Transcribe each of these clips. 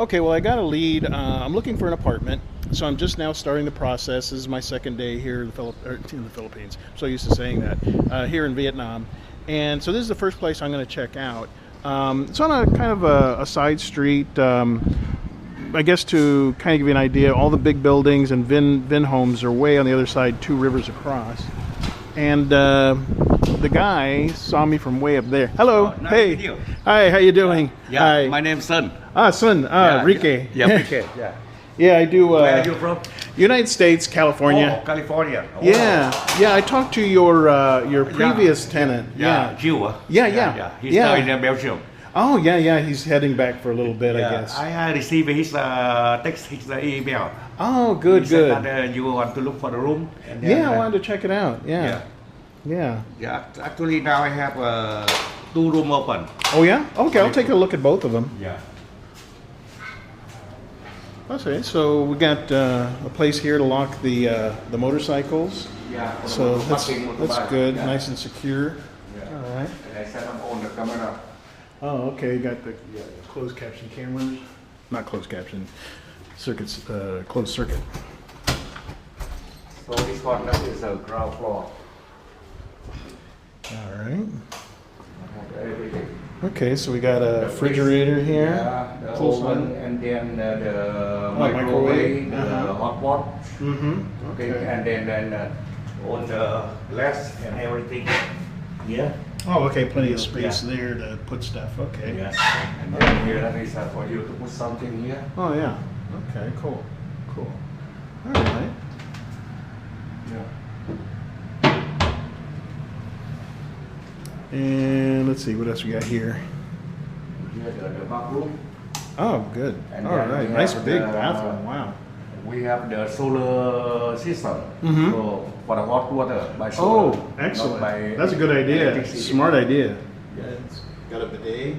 Okay, well, I got a lead. I'm looking for an apartment, so I'm just now starting the process. This is my second day here in the Philippines. I'm so used to saying that. Here in Vietnam. And so this is the first place I'm going to check out. It's on a kind of a side street. I guess to kind of give you an idea, all the big buildings and Vin homes are way on the other side, 2 rivers across. And the guy saw me from way up there. Hello. Nice hey. to meet you. Hi, how you doing? Yeah, Hi. my name's Sun. Son. Reekay. Yeah, Reekay. Yeah. Yeah, I do. Where are you from? United States, California. Oh, California. Oh. Yeah. I talked to your previous tenant. Yeah, Jill. Yeah. He's now in Belgium. Oh, yeah. He's heading back for a little bit, I guess. I received his text, his email. Oh, good. He said that you want to look for the room. And then, I wanted to check it out. Yeah. Actually, now I have 2 rooms open. Oh, yeah? Okay, I'll take a look at both of them. Yeah. Okay, so we got a place here to lock the motorcycles. Yeah. So that's good, Yeah. nice and secure. Yeah. All right. And I set up on the camera. Oh, okay. You got the closed caption cameras. Not closed caption. Circuits. Closed circuit. So this one is a ground floor. All right. Okay, so we got a refrigerator here. Yeah, the oven, and then the microwave, the hot pot. Okay, and then on the glass and everything. Yeah. Oh, okay. Plenty of space there to put stuff. Okay. Yes. And then here that is for you to put something here. Oh, yeah. Okay, cool. All right. Yeah. And let's see, what else we got here? Here the bathroom. Oh, good. And All right. Nice big the, bathroom. Wow. We have the solar system. So for the hot water by Oh, solar. excellent. Not by That's a good idea. electricity. Smart idea. Yeah, it's got a bidet.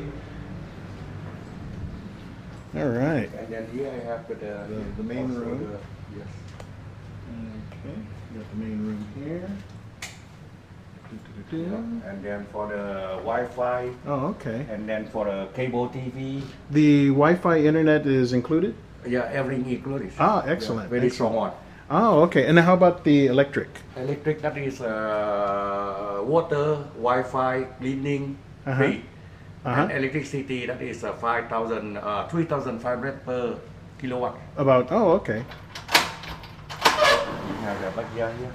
All right. And then here I have The main also room. Yes. Okay. Got the main room here. And then for the Wi-Fi, Oh, okay. and then for the cable TV, The Wi-Fi internet is included? yeah, everything included. Ah, excellent. Very strong one. Oh, okay. And how about the electric? Electric, that is water, Wi-Fi, cleaning, free. And electricity, that is 3,500 per kilowatt. Okay. We have the backyard here.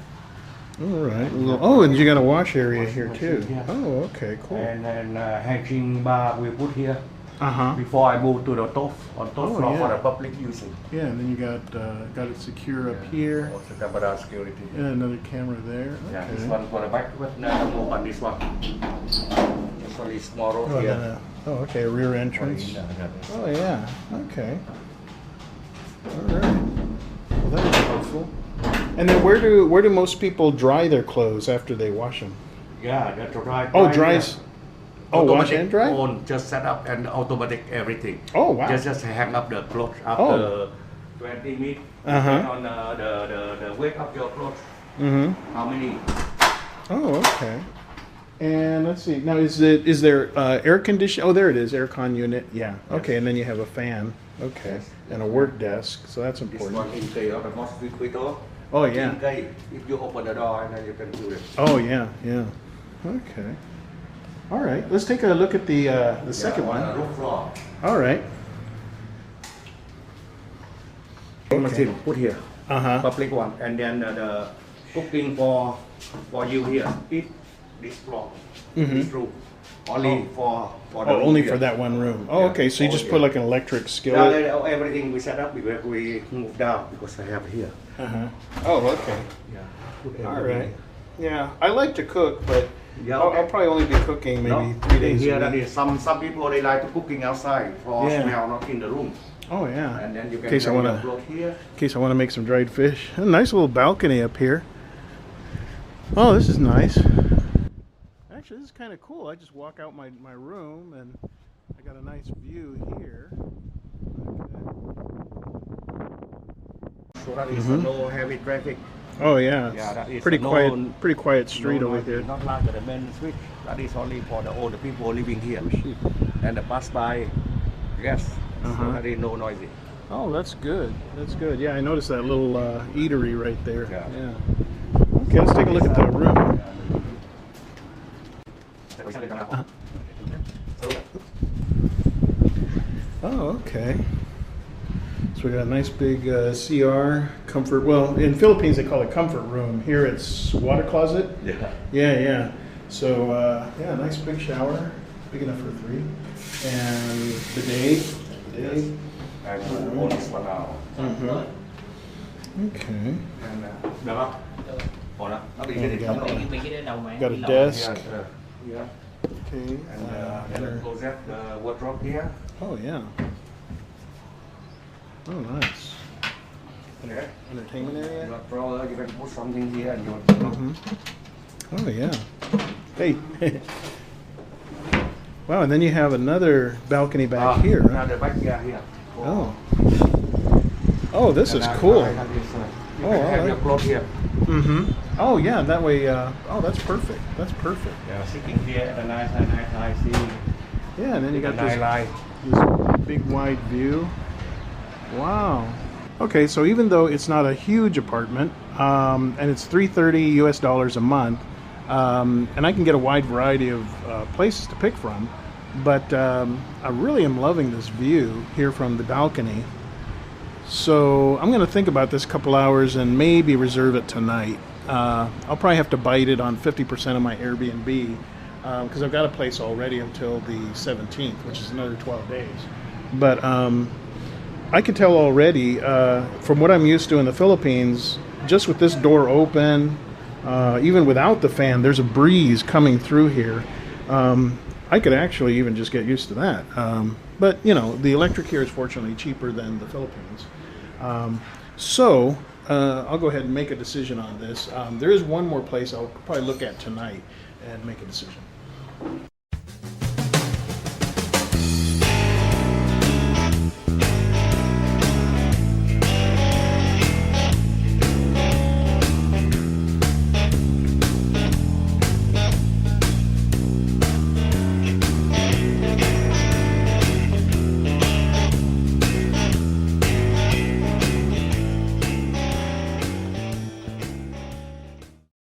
All right. Oh, and you got a wash area here Washing too. machine, yeah. Oh, okay, cool. And then hanging bar we put here Uh-huh. before I move to the top floor yeah. for the public using. Yeah, and then you got it secure up here. Also camera security. Yeah, another camera there. Yeah, this Okay. one for the back, but now I'm open this one. Just only small road Oh, here. okay, a rear entrance. Oh, yeah. Okay. All right. Well, that was helpful. And then where do most people dry their clothes after they wash them? Yeah, that's right. Oh, dries. Oh, wash and dry. On, just set up and automatic everything. Oh, wow. Just hang up the clothes after 20 minutes. Depend on the weight of your clothes. How many? Oh, okay. And let's see. Now, is there air condition? Oh, there it is. Aircon unit. Yeah. Okay, and then you have a fan. Okay, Yes. and a work desk. So that's This important. one is the mosquito. Oh, yeah. If you open the door and then you can do it. Oh, yeah. Okay. All right. Let's take a look at the second on the one. roof floor. All right. Machine put here. Uh-huh. Public one, and then the cooking for you here. This floor, this room, only for the Oh, room only here. for that one room. Oh, Yeah. okay. So you just put like an electric Now skillet. everything we set up, we move down because I have here. Oh, okay. Yeah. All right. Yeah, I like to cook, but Yeah, I'll okay. probably only be cooking maybe No, 3 days here a that week. is some people they like to cooking outside for Yeah. smell, not in the room. Oh, yeah. And then you can In case I hang wanna- your clothes here. In case I want to make some dried fish. A nice little balcony up here. Oh, this is nice. Actually, this is kind of cool. I just walk out my room and I got a nice view here. So that is no heavy traffic. Oh, yeah. Yeah, that is Pretty no- quiet. Pretty quiet street No, over not- here. Not like the main street. That is only for the older people living here. And the pass by, yes. Uh-huh. Very no noisy. Oh, that's good. That's good. Yeah, I noticed that little eatery right there. Yeah. Okay, let's take a look at the room. Oh, okay. So we got a nice big CR comfort. Well, in Philippines they call it comfort room. Here it's water closet. Yeah. Yeah. So yeah, nice big shower, big enough for three, and bidet. Yes. And only for now. Okay. And được không? Ổn ạ. Nó bị cái gì không? Mấy cái đầu máy Got a đi desk. Yeah. Okay. And the closet wardrobe here. Oh yeah. Oh nice. Okay. Entertainment area. Your drawer, you can put something here and you Oh yeah. Hey. Wow, and then you have another balcony back here. Huh? Another back here. Oh. Oh, this is cool. You Oh, can have all your right. clothes here. Oh yeah, that way. Oh, that's perfect. That's perfect. Yeah, sitting here, the nice see. Yeah, and then you got the night light. this big wide view. Wow. Okay, so even though it's not a huge apartment, and it's $330 US a month, and I can get a wide variety of places to pick from, but I really am loving this view here from the balcony. So I'm going to think about this a couple hours and maybe reserve it tonight. I'll probably have to bite it on 50% of my Airbnb because I've got a place already until the 17th, which is another 12 days. But I can tell already from what I'm used to in the Philippines, just with this door open, even without the fan, there's a breeze coming through here. I could actually even just get used to that. But, you know, the electric here is fortunately cheaper than the Philippines. So I'll go ahead and make a decision on this. There is one more place I'll probably look at tonight and make a decision.